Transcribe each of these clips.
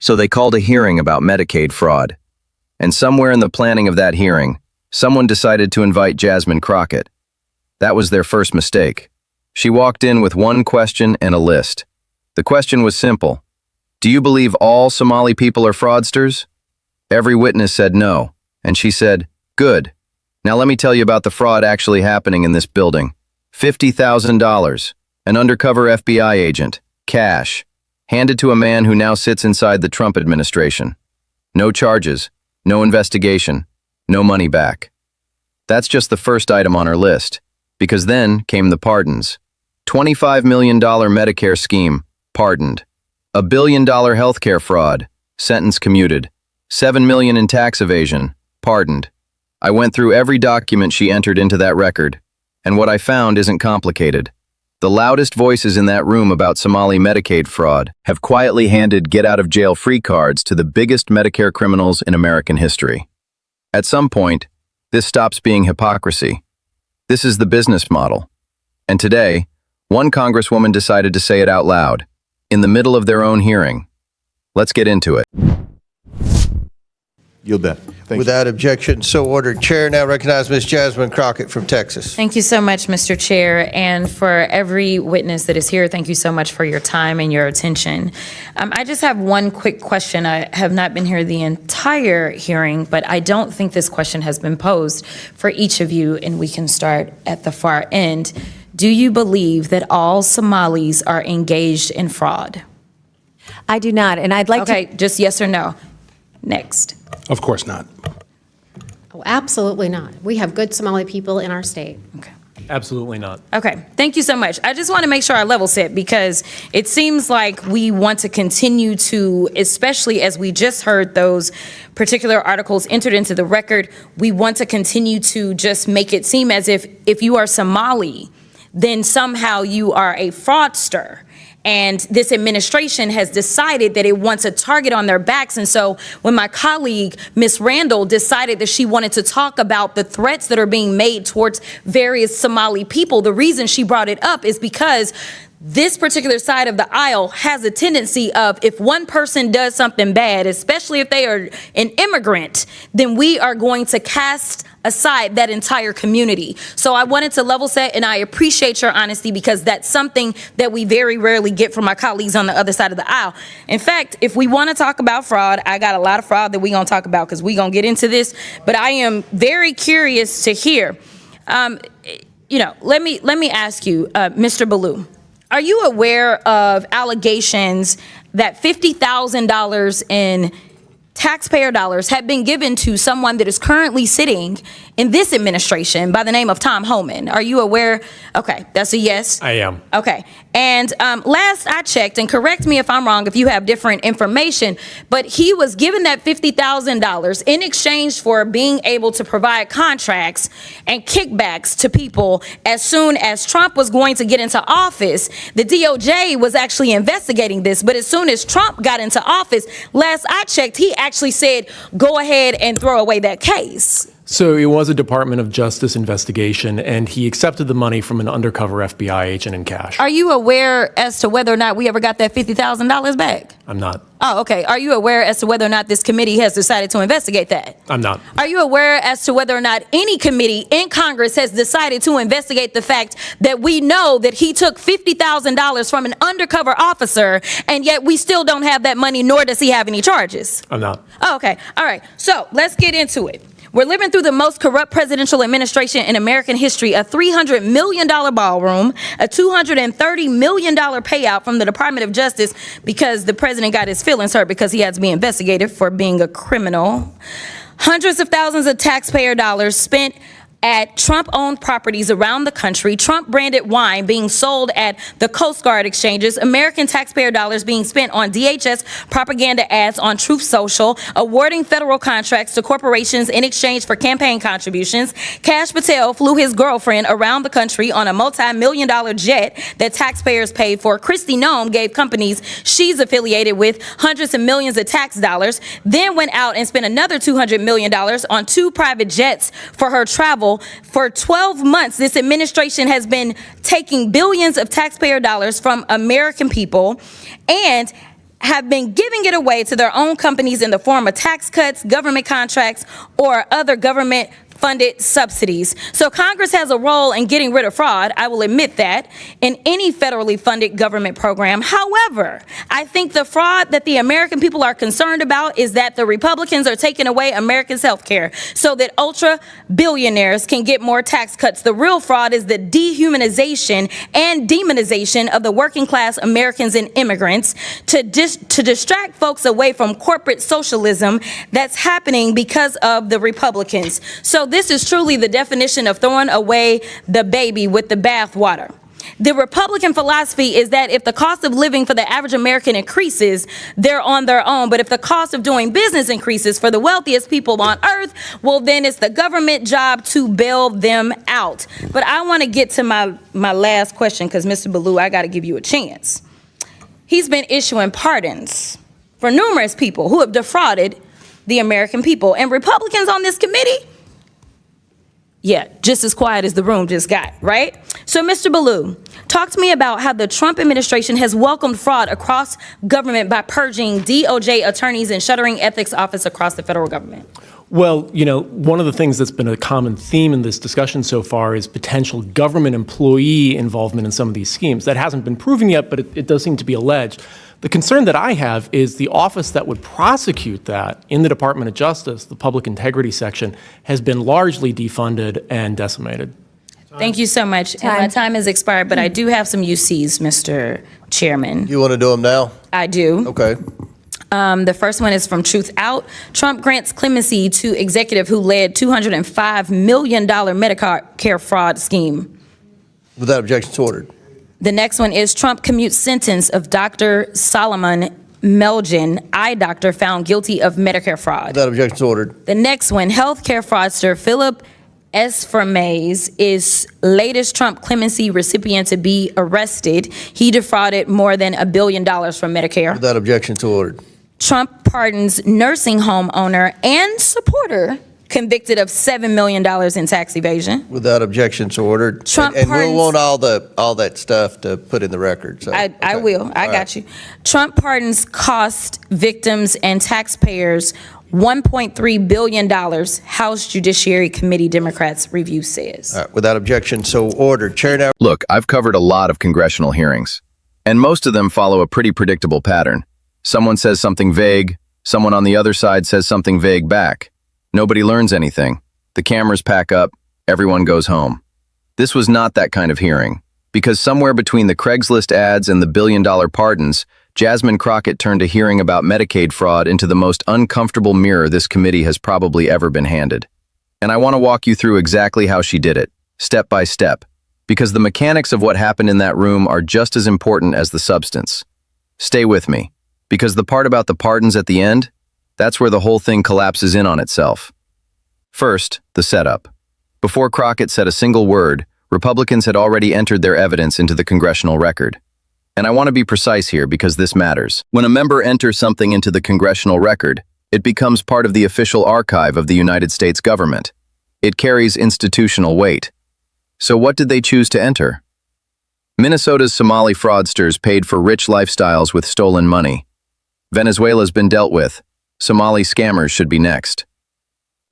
So they called a hearing about Medicaid fraud. And somewhere in the planning of that hearing, someone decided to invite Jasmine Crockett. That was their first mistake. She walked in with one question and a list. The question was simple. Do you believe all Somali people are fraudsters? Every witness said no, and she said, good. Now let me tell you about the fraud actually happening in this building. $50,000, an undercover FBI agent, cash, handed to a man who now sits inside the Trump administration. No charges, no investigation, no money back. That's just the first item on our list, because then came the pardons. $25 million Medicare scheme, pardoned. $1 billion healthcare fraud, sentence commuted. $7 million in tax evasion, pardoned. I went through every document she entered into that record, and what I found isn't complicated. The loudest voices in that room about Somali Medicaid fraud have quietly handed get-out-of-jail-free cards to the biggest Medicare criminals in American history. At some point, this stops being hypocrisy. This is the business model. And today, one congresswoman decided to say it out loud, in the middle of their own hearing. Let's get into it. Yield that. Thank Without objection, so ordered. Chair now recognizes Ms. Jasmine Crockett from Texas. Thank you so much, Mr. Chair, and for every witness that is here, thank you so much for your time and your attention. I just have one quick question. I have not been here the entire hearing, but I don't think this question has been posed for each of you, and we can start at the far end. Do you believe that all Somalis are engaged in fraud? I do not, and I'd like Okay, just yes or no. Next. Of course not. Oh, absolutely not. We have good Somali people in our state. Okay. Absolutely not. Okay, thank you so much. I just want to make sure I level set because it seems like we want to continue to, especially as we just heard those particular articles entered into the record, we want to continue to just make it seem as if you are Somali, then somehow you are a fraudster. And this administration has decided that it wants a target on their backs. And so when my colleague, Ms. Randall, decided that she wanted to talk about the threats that are being made towards various Somali people, the reason she brought it up is because this particular side of the aisle has a tendency of if one person does something bad, especially if they are an immigrant, then we are going to cast aside that entire community. So I wanted to level set, and I appreciate your honesty because that's something that we very rarely get from my colleagues on the other side of the aisle. In fact, if we want to talk about fraud, I got a lot of fraud that we're going to talk about because we're going to get into this, but I am very curious to hear. Let me ask you, Mr. Ballou. Are you aware of allegations that $50,000 in taxpayer dollars have been given to someone that is currently sitting in this administration by the name of Tom Homan? Are you aware? Okay, that's a yes. I am. Okay. And last I checked, and correct me if I'm wrong if you have different information, but he was given that $50,000 in exchange for being able to provide contracts and kickbacks to people as soon as Trump was going to get into office. The DOJ was actually investigating this, but as soon as Trump got into office, last I checked, he actually said, go ahead and throw away that case. So it was a Department of Justice investigation, and he accepted the money from an undercover FBI agent in cash. Are you aware as to whether or not we ever got that $50,000 back? I'm not. Oh, okay. Are you aware as to whether or not this committee has decided to investigate that? I'm not. Are you aware as to whether or not any committee in Congress has decided to investigate the fact that we know that he took $50,000 from an undercover officer, and yet we still don't have that money, nor does he have any charges? I'm not. Oh, okay. All right. So let's get into it. We're living through the most corrupt presidential administration in American history, a $300 million ballroom, a $230 million payout from the Department of Justice because the president got his feelings hurt because he had to be investigated for being a criminal. Hundreds of thousands of taxpayer dollars spent at Trump-owned properties around the country, Trump-branded wine being sold at the Coast Guard exchanges, American taxpayer dollars being spent on DHS propaganda ads on Truth Social, awarding federal contracts to corporations in exchange for campaign contributions. Kash Patel flew his girlfriend around the country on a multi-million-dollar jet that taxpayers paid for. Kristi Noem gave companies she's affiliated with hundreds of millions of tax dollars, then went out and spent another $200 million on 2 private jets for her travel. For 12 months, this administration has been taking billions of taxpayer dollars from American people and have been giving it away to their own companies in the form of tax cuts, government contracts, or other government funded subsidies. So Congress has a role in getting rid of fraud, I will admit that, in any federally funded government program. However, I think the fraud that the American people are concerned about is that the Republicans are taking away Americans' health care so that ultra billionaires can get more tax cuts. The real fraud is the dehumanization and demonization of the working class Americans and immigrants to distract folks away from corporate socialism that's happening because of the Republicans. So this is truly the definition of throwing away the baby with the bathwater. The Republican philosophy is that if the cost of living for the average American increases, they're on their own. But if the cost of doing business increases for the wealthiest people on earth, well, then it's the government job to bail them out. But I want to get to my last question because, Mr. Ballou, I got to give you a chance. He's been issuing pardons for numerous people who have defrauded the American people. And Republicans on this committee, yeah, just as quiet as the room just got, right? So, Mr. Ballou, talk to me about how the Trump administration has welcomed fraud across government by purging DOJ attorneys and shuttering ethics office across the federal government. Well, one of the things that's been a common theme in this discussion so far is potential government employee involvement in some of these schemes. That hasn't been proven yet, but it does seem to be alleged. The concern that I have is the office that would prosecute that in the Department of Justice, the Public Integrity Section, has been largely defunded and decimated. Thank you so much. And my time has expired, but I do have some UCs, Mr. Chairman. You want to do them now? I do. Okay. The first one is from Truth Out. Trump grants clemency to executive who led $205 million Medicare fraud scheme. Without objection, it's ordered. The next one is Trump commutes sentence of Dr. Solomon Melgen, eye doctor, found guilty of Medicare fraud. Without objection, it's ordered. The next one, healthcare fraudster Philip Esfermaze is latest Trump clemency recipient to be arrested. He defrauded more than $1 billion from Medicare. Without objection, it's ordered. Trump pardons nursing home owner and supporter convicted of $7 million in tax evasion. Without objection, it's ordered. Trump and pardons, we'll want all that stuff to put in the record. So, I will. I got you. Trump pardons cost victims and taxpayers $1.3 billion, House Judiciary Committee Democrats review says. All right, without objection, so ordered. Chair now. Look, I've covered a lot of congressional hearings, and most of them follow a pretty predictable pattern. Someone says something vague, someone on the other side says something vague back. Nobody learns anything. The cameras pack up, everyone goes home. This was not that kind of hearing, because somewhere between the Craigslist ads and the billion-dollar pardons, Jasmine Crockett turned a hearing about Medicaid fraud into the most uncomfortable mirror this committee has probably ever been handed. And I want to walk you through exactly how she did it, step by step, because the mechanics of what happened in that room are just as important as the substance. Stay with me, because the part about the pardons at the end, that's where the whole thing collapses in on itself. First, the setup. Before Crockett said a single word, Republicans had already entered their evidence into the congressional record. And I want to be precise here because this matters. When a member enters something into the congressional record, it becomes part of the official archive of the United States government. It carries institutional weight. So what did they choose to enter? Minnesota's Somali fraudsters paid for rich lifestyles with stolen money. Venezuela's been dealt with. Somali scammers should be next.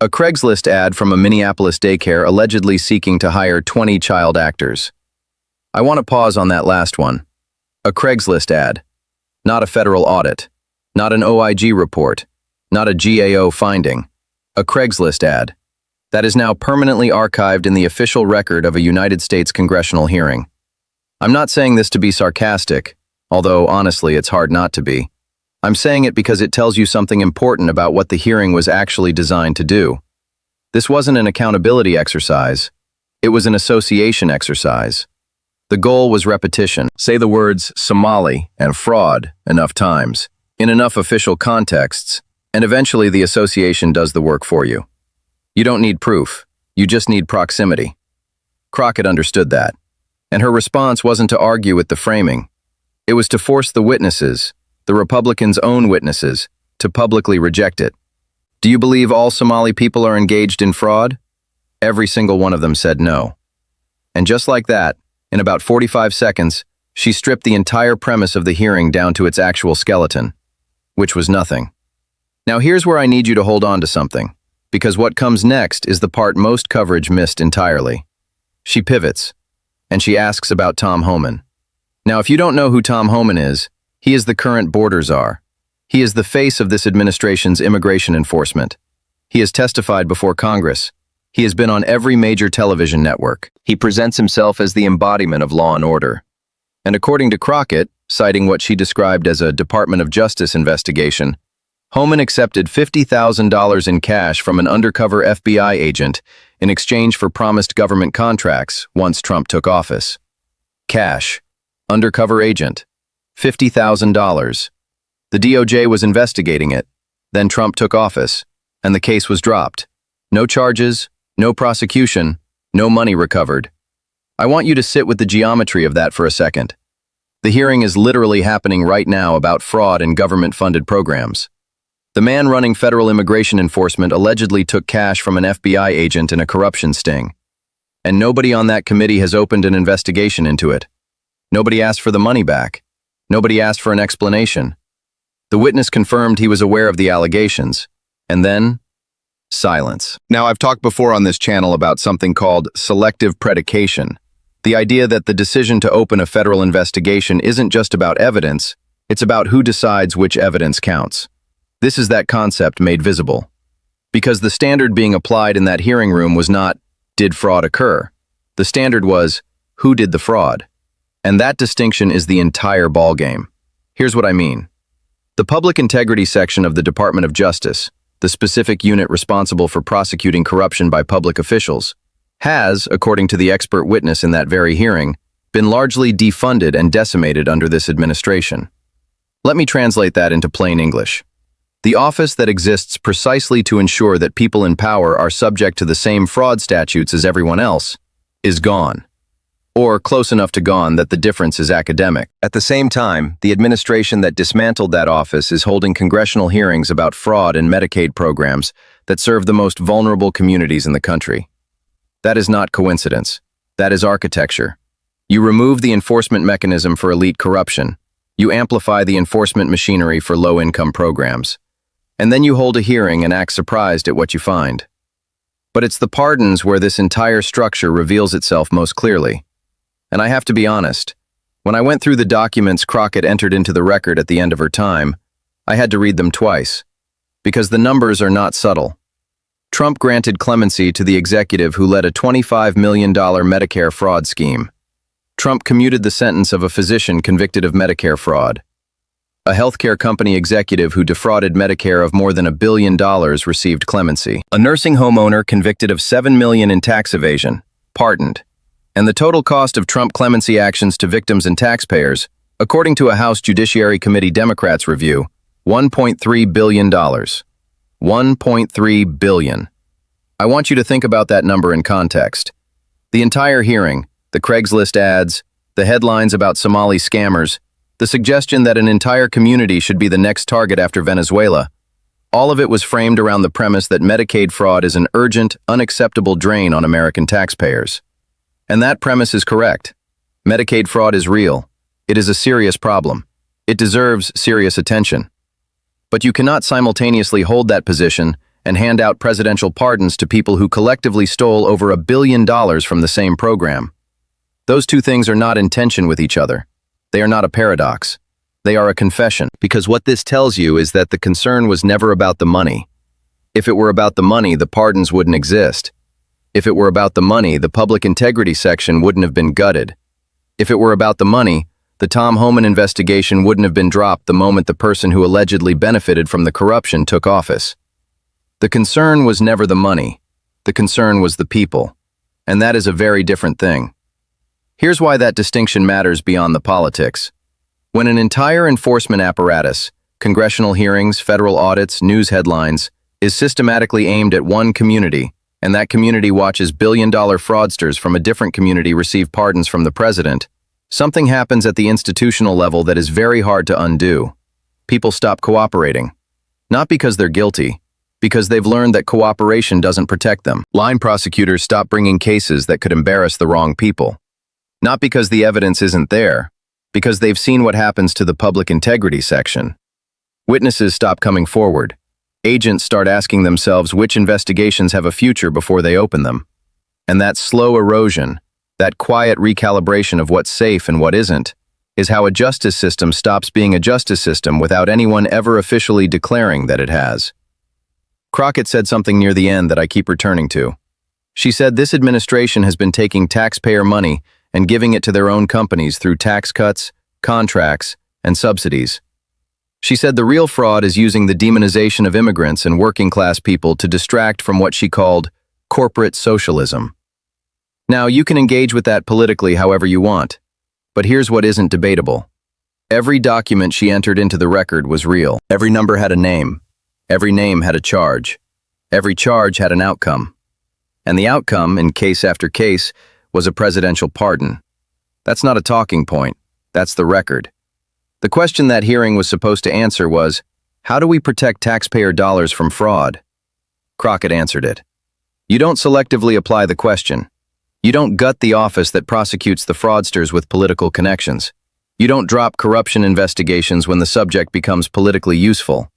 A Craigslist ad from a Minneapolis daycare allegedly seeking to hire 20 child actors. I want to pause on that last one. A Craigslist ad. Not a federal audit. Not an OIG report. Not a GAO finding. A Craigslist ad. That is now permanently archived in the official record of a United States congressional hearing. I'm not saying this to be sarcastic, although honestly it's hard not to be. I'm saying it because it tells you something important about what the hearing was actually designed to do. This wasn't an accountability exercise. It was an association exercise. The goal was repetition. Say the words Somali and fraud enough times, in enough official contexts, and eventually the association does the work for you. You don't need proof. You just need proximity. Crockett understood that, and her response wasn't to argue with the framing. It was to force the witnesses, the Republicans' own witnesses, to publicly reject it. Do you believe all Somali people are engaged in fraud? Every single one of them said no. And just like that, in about 45 seconds, She stripped the entire premise of the hearing down to its actual skeleton, which was nothing. Now here's where I need you to hold on to something, because what comes next is the part most coverage missed entirely. She pivots, and she asks about Tom Homan. Now, if you don't know who Tom Homan is, he is the current border czar. He is the face of this administration's immigration enforcement. He has testified before Congress. He has been on every major television network. He presents himself as the embodiment of law and order. And according to Crockett, citing what she described as a Department of Justice investigation, Homan accepted $50,000 in cash from an undercover FBI agent in exchange for promised government contracts once Trump took office. Cash. Undercover agent. $50,000. The DOJ was investigating it. Then Trump took office, and the case was dropped. No charges, no prosecution, no money recovered. I want you to sit with the geometry of that for a second. The hearing is literally happening right now about fraud in government-funded programs. The man running federal immigration enforcement allegedly took cash from an FBI agent in a corruption sting. And nobody on that committee has opened an investigation into it. Nobody asked for the money back. Nobody asked for an explanation. The witness confirmed he was aware of the allegations. And then, silence. Now, I've talked before on this channel about something called selective predication. The idea that the decision to open a federal investigation isn't just about evidence, it's about who decides which evidence counts. This is that concept made visible. Because the standard being applied in that hearing room was not, did fraud occur? The standard was, who did the fraud? And that distinction is the entire ballgame. Here's what I mean. The Public Integrity section of the Department of Justice, the specific unit responsible for prosecuting corruption by public officials, has, according to the expert witness in that very hearing, been largely defunded and decimated under this administration. Let me translate that into plain English. The office that exists precisely to ensure that people in power are subject to the same fraud statutes as everyone else is gone. Or close enough to gone that the difference is academic. At the same time, the administration that dismantled that office is holding congressional hearings about fraud in Medicaid programs that serve the most vulnerable communities in the country. That is not coincidence. That is architecture. You remove the enforcement mechanism for elite corruption. You amplify the enforcement machinery for low-income programs. And then you hold a hearing and act surprised at what you find. But it's the pardons where this entire structure reveals itself most clearly. And I have to be honest, when I went through the documents Crockett entered into the record at the end of her time, I had to read them twice. Because the numbers are not subtle. Trump granted clemency to the executive who led a $25 million Medicare fraud scheme. Trump commuted the sentence of a physician convicted of Medicare fraud. A healthcare company executive who defrauded Medicare of more than $1 billion received clemency. A nursing home owner convicted of $7 million in tax evasion, pardoned. And the total cost of Trump clemency actions to victims and taxpayers, according to a House Judiciary Committee Democrats review, $1.3 billion. $1.3 billion. I want you to think about that number in context. The entire hearing, the Craigslist ads, the headlines about Somali scammers, the suggestion that an entire community should be the next target after Venezuela, all of it was framed around the premise that Medicaid fraud is an urgent, unacceptable drain on American taxpayers. And that premise is correct. Medicaid fraud is real. It is a serious problem. It deserves serious attention. But you cannot simultaneously hold that position and hand out presidential pardons to people who collectively stole over $1 billion from the same program. Those two things are not in tension with each other. They are not a paradox. They are a confession, because what this tells you is that the concern was never about the money. If it were about the money, the pardons wouldn't exist. If it were about the money, the public integrity section wouldn't have been gutted. If it were about the money, the Tom Homan investigation wouldn't have been dropped the moment the person who allegedly benefited from the corruption took office. The concern was never the money. The concern was the people. And that is a very different thing. Here's why that distinction matters beyond the politics. When an entire enforcement apparatus, congressional hearings, federal audits, news headlines, is systematically aimed at one community, and that community watches billion-dollar fraudsters from a different community receive pardons from the president, something happens at the institutional level that is very hard to undo. People stop cooperating. Not because they're guilty, because they've learned that cooperation doesn't protect them. Line prosecutors stop bringing cases that could embarrass the wrong people. Not because the evidence isn't there, because they've seen what happens to the public integrity section. Witnesses stop coming forward. Agents start asking themselves which investigations have a future before they open them. And that slow erosion, that quiet recalibration of what's safe and what isn't, is how a justice system stops being a justice system without anyone ever officially declaring that it has. Crockett said something near the end that I keep returning to. She said this administration has been taking taxpayer money and giving it to their own companies through tax cuts, contracts, and subsidies. She said the real fraud is using the demonization of immigrants and working-class people to distract from what she called corporate socialism. Now, you can engage with that politically however you want, but here's what isn't debatable. Every document she entered into the record was real. Every number had a name. Every name had a charge. Every charge had an outcome. And the outcome, in case after case, was a presidential pardon. That's not a talking point. That's the record. The question that hearing was supposed to answer was, how do we protect taxpayer dollars from fraud? Crockett answered it. You don't selectively apply the question. You don't gut the office that prosecutes the fraudsters with political connections. You don't drop corruption investigations when the subject becomes politically useful.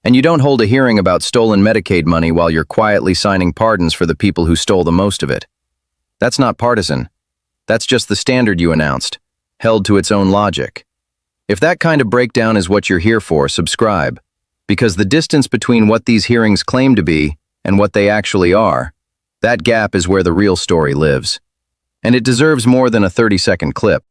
And you don't hold a hearing about stolen Medicaid money while you're quietly signing pardons for the people who stole the most of it. That's not partisan. That's just the standard you announced, held to its own logic. If that kind of breakdown is what you're here for, subscribe, because the distance between what these hearings claim to be and what they actually are, that gap is where the real story lives. And it deserves more than a 30-second clip.